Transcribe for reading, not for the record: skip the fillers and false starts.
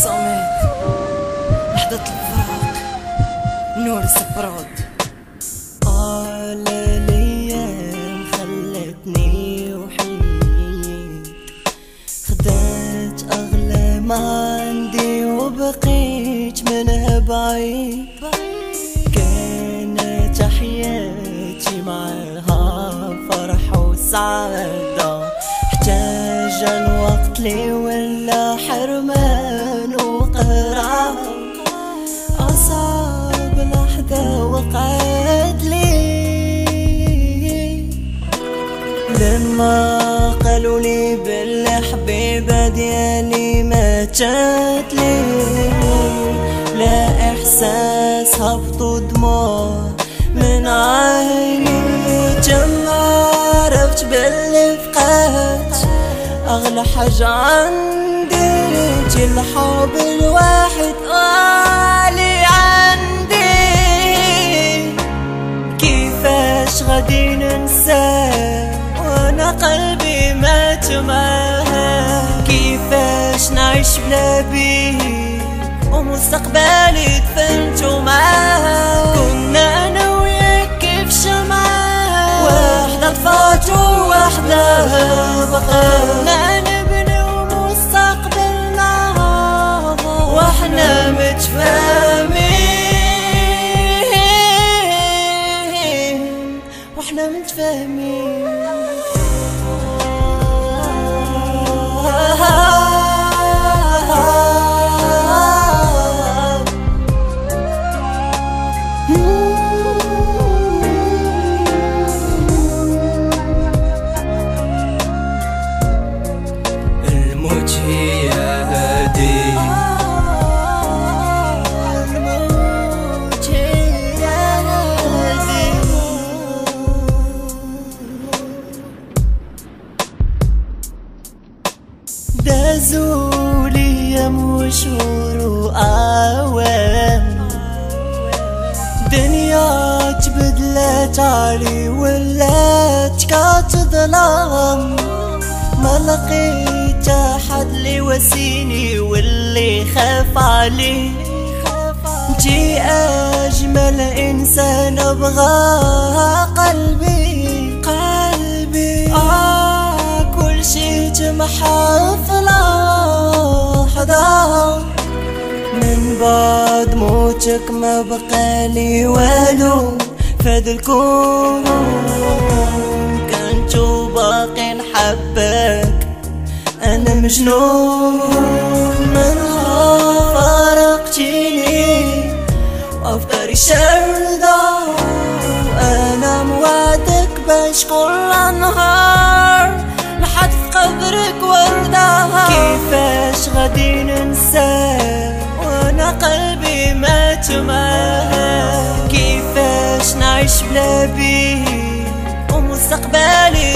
صامت لحظة الفراق نور السبراد. الأيام خلتني وحيد، خدت أغلى ما عندي وبقيت منها بعيد. كانت حياتي معها فرح وسعادة، احتاج الوقت لي ولا حرمان وقهر. أصعب لحظة وقعت لي لما قالوا لي بالحبيبة ديالي ماتت لي. لا إحساس هبط ودموع من عيني، جم عرفت باللي فقدت أغلى حاجة عندي. انتي الحب الواحد غالي عندي، كيفاش غادي ننساه وانا قلبي مات معاه؟ كيفاش نعيش بلا بيه ومستقبلي دفنتو معاه؟ كنا انا وياك كيف شمعة واحدة طفات وواحدة بقانا نبني ومستقبلنا واحنا متفاهمين، واحنا متفاهمين. الموت هي هادي، الموت هي هادي. دازولي أيام وشهور وأعوام، دنيا تبدلت علي ولات كتظلام. ما لقيت أحد اللي واسيني واللي خاف علي. انتي أجمل إنسان أبغاه قلبي كل شي تمحى في لحظة. من بعد موتك ما بقالي والو فهاد الكون، كنتو باقي نحبك أنا مجنون. من فارقتيني وأفكاري شاردة، وأنا موعدك باش كل نهار لحد في قبرك وردة. كيفاش غادي ننساه وانا قلبي مات معاه؟ كيفاش نعيش بلا بيه ومستقبلي